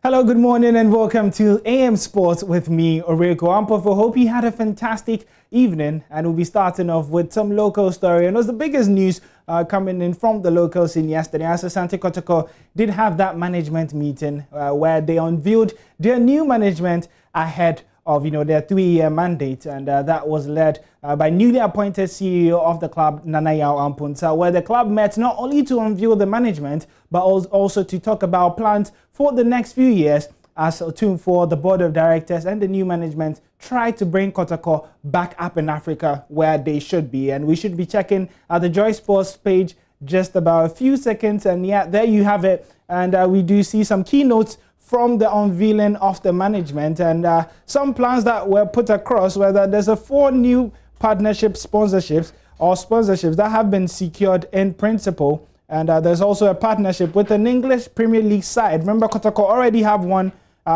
Hello, good morning and welcome to AM Sports with me, Oreko Ampofo. Hope you had a fantastic evening, and we'll be starting off with some local story. And it was the biggest news coming in from the local scene yesterday. As Asante Kotoko did have that management meeting where they unveiled their new management ahead of their 3-year mandate, and that was led by newly appointed CEO of the club, Yahaya Mohammed, where the club met not only to unveil the management but also to talk about plans for the next few years as for the board of directors and the new management try to bring Kotoko back up in Africa where they should be. And we should be checking the Joy Sports page just about a few seconds, and yeah, there you have it. And we do see some keynotes from the unveiling of the management, and some plans that were put across, whether there's 4 new sponsorships that have been secured in principle, and there's also a partnership with an English Premier League side. Remember, Kotoko already have one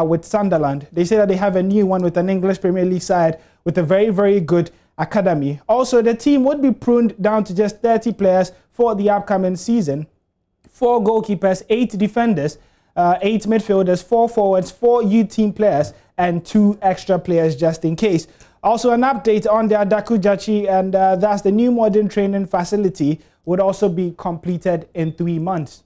with Sunderland. They say that they have a new one with an English Premier League side with a very, very good academy. Also, the team would be pruned down to just 30 players for the upcoming season. 4 goalkeepers, 8 defenders, 8 midfielders, 4 forwards, 4 youth team players, and 2 extra players just in case. Also, an update on the Adaku-Jachi, and that's the new modern training facility, would also be completed in 3 months.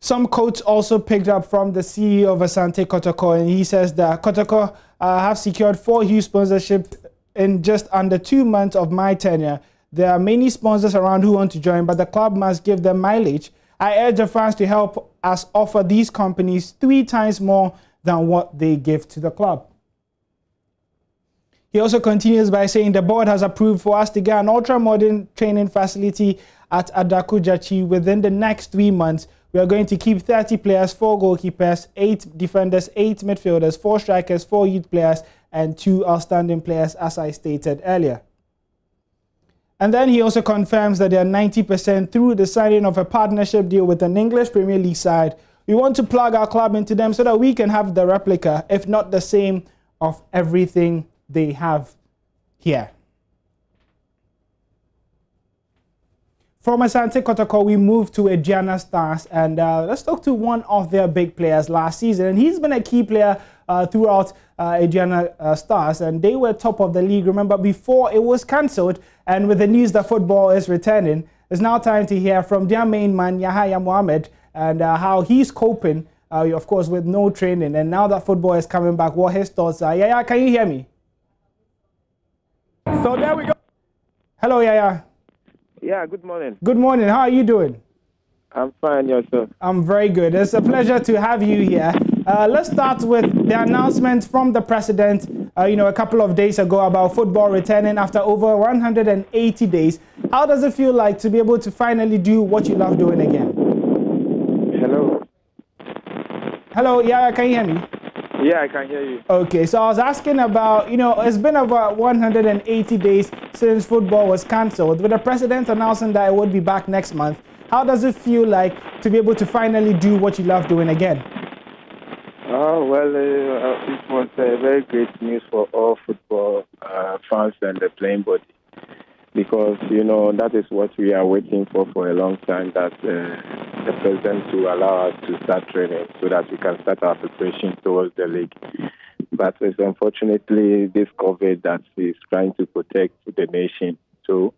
Some quotes also picked up from the CEO of Asante Kotoko, and he says that Kotoko have secured 4 huge sponsorships in just under 2 months of my tenure. There are many sponsors around who want to join, but the club must give them mileage. I urge the fans to help us offer these companies 3 times more than what they give to the club. He also continues by saying the board has approved for us to get an ultra-modern training facility at Adaku-Jachi within the next 3 months. We are going to keep 30 players, 4 goalkeepers, 8 defenders, 8 midfielders, 4 strikers, 4 youth players, and 2 outstanding players, as I stated earlier. And then he also confirms that they are 90% through the signing of a partnership deal with an English Premier League side. We want to plug our club into them so that we can have the replica, if not the same, of everything they have here. From Asante Kotoko, we move to Aduana Stars, and let's talk to one of their big players last season. And he's been a key player throughout Aduana Stars, and they were top of the league, remember, before it was cancelled. And with the news that football is returning, it's now time to hear from their main man, Yahaya Mohammed, and how he's coping, of course, with no training. And now that football is coming back, what his thoughts are. Yaya, can you hear me? So there we go. Hello, Yaya. Yeah, good morning. Good morning. How are you doing? I'm fine, yourself? I'm very good. It's a pleasure to have you here. Let's start with the announcement from the president, a couple of days ago about football returning after over 180 days. How does it feel like to be able to finally do what you love doing again? Hello? Hello, Yaya, can you hear me? Yeah, I can hear you. Okay, so I was asking about, it's been about 180 days since football was cancelled. With the president announcing that it would be back next month, how does it feel like to be able to finally do what you love doing again? Oh, well, it was very great news for all football fans and the playing body, because, that is what we are waiting for a long time, that the president will allow us to start training so that we can start our preparation towards the league. But it's unfortunately this COVID that is trying to protect the nation. So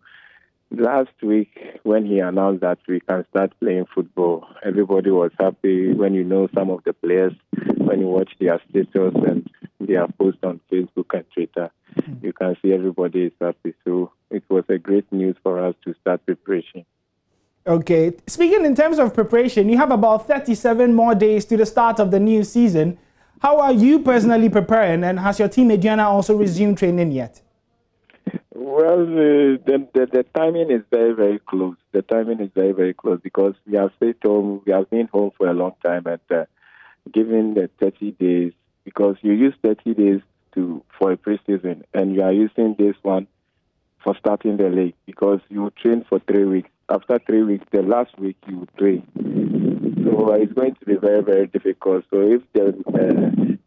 last week, when he announced that we can start playing football, everybody was happy. When some of the players, when you watch their status and their posts on Facebook and Twitter, you can see everybody is happy. So it was a great news for us to start preparation. Okay. Speaking in terms of preparation, you have about 37 more days to the start of the new season. How are you personally preparing, and has your team Aduana also resumed training yet? Well, the timing is very, very close. The timing is very, very close because we have stayed home. We have been home for a long time, and given the 30 days, because you use 30 days for a preseason, and you are using this one for starting the league, because you train for 3 weeks. After 3 weeks, the last week you train. So it's going to be very, very difficult. So if the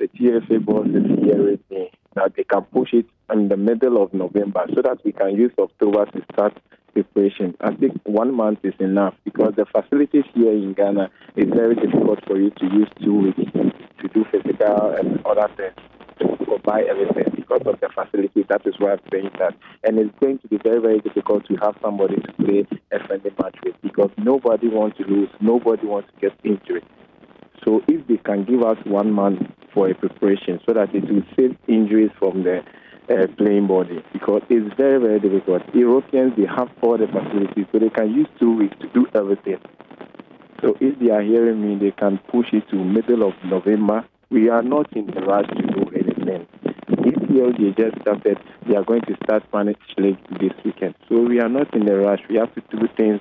TFA boss is here with me, that they can push it in the middle of November so that we can use October to start preparation. I think 1 month is enough because the facilities here in Ghana is very difficult for you to use 2 weeks to do physical and other things, to buy everything because of the facility. That is why I'm saying that. And it's going to be very, very difficult to have somebody to play a friendly match with because nobody wants to lose, nobody wants to get injured. So if they can give us 1 month for a preparation so that it will save injuries from the playing body, because it's very, very difficult. Europeans, they have all the facilities, so they can use 2 weeks to do everything. So if they are hearing me, they can push it to middle of November. We are not in a rush to do anything. If they just started, they are going to start Spanish League this weekend. So we are not in a rush. We have to do things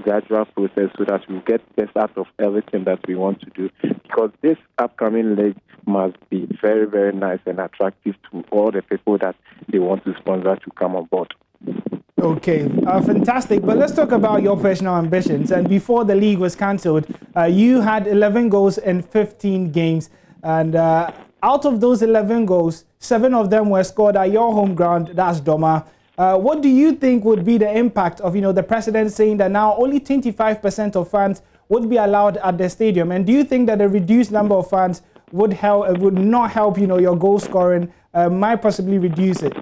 gradual process so that we get best out of everything that we want to do. Because this upcoming league must be very, very nice and attractive to all the people that they want to sponsor to come on board. Okay, fantastic. But let's talk about your personal ambitions. And before the league was cancelled, you had 11 goals in 15 games. And out of those 11 goals, 7 of them were scored at your home ground, that's Doma. What do you think would be the impact of, the president saying that now only 25% of fans would be allowed at the stadium? And do you think that a reduced number of fans would not help, your goal scoring, might possibly reduce it?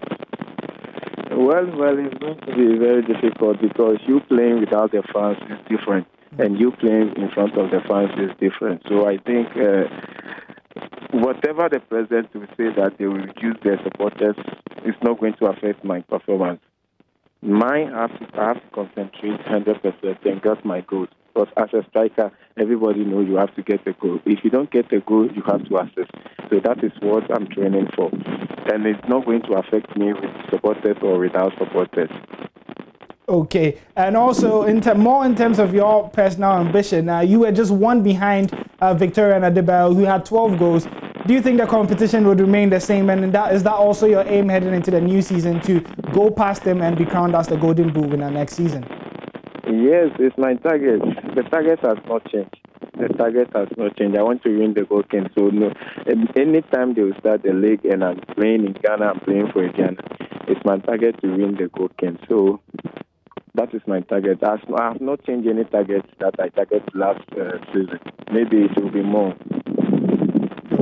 Well, it's going to be very difficult because you playing without the fans is different, and you playing in front of the fans is different. So I think whatever the president will say that they will reduce their supporters, it's not going to affect my performance. I have to concentrate 100% and get my goals. Because as a striker, everybody knows you have to get a goal. If you don't get a goal, you have to assist. So that is what I'm training for. And it's not going to affect me with supporters or without supporters. Okay. And also, more in terms of your personal ambition, you were just one behind Victoria Adebayo, who had 12 goals. Do you think the competition would remain the same? And is that also your aim heading into the new season, to go past him and be crowned as the Golden Boot winner next season? Yes, it's my target. The target has not changed. I want to win the gold king. So no, anytime they will start the league and I'm playing in Ghana, I'm playing for Ghana, it's my target to win the gold king. So that is my target. I have not changed any targets that I targeted last season. Maybe it will be more.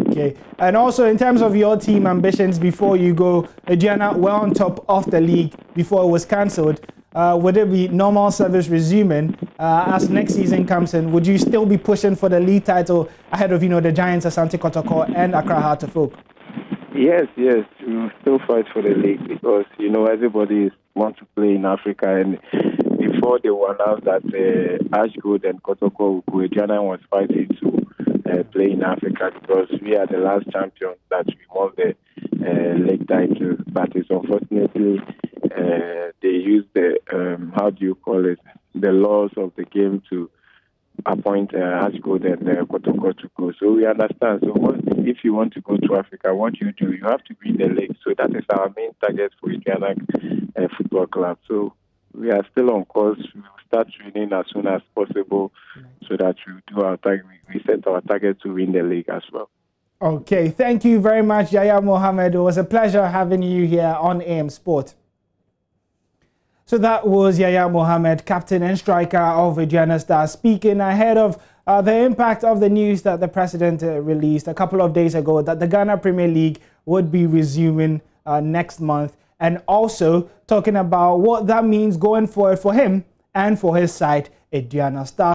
Okay. And also in terms of your team ambitions before you go, Ghana were on top of the league before it was cancelled. Would it be normal service resuming as next season comes in? Would you still be pushing for the league title ahead of, the Giants, Asante Kotoko and Accra Heart of Oak? Yes. We will still fight for the league because, everybody wants to play in Africa. And before they will announce that Ashgood and Kotoko will go, Ghana was fighting to play in Africa because we are the last champions that we won the league title. But it's unfortunately they use the the laws of the game to appoint Ashgood and Kotoko to go. So we understand. So if you want to go to Africa, what you do, you have to win the league. So that is our main target for Ghana Football Club. So we are still on course. We will start training as soon as possible so that we do our target. We set our target to win the league as well. Okay, thank you very much, Yahaya Mohammed. It was a pleasure having you here on AM Sport. So that was Yahaya Mohammed, captain and striker of Ghana Stars, speaking ahead of the impact of the news that the president released a couple of days ago that the Ghana Premier League would be resuming next month, and also talking about what that means going forward for him and for his side, Ghana Stars.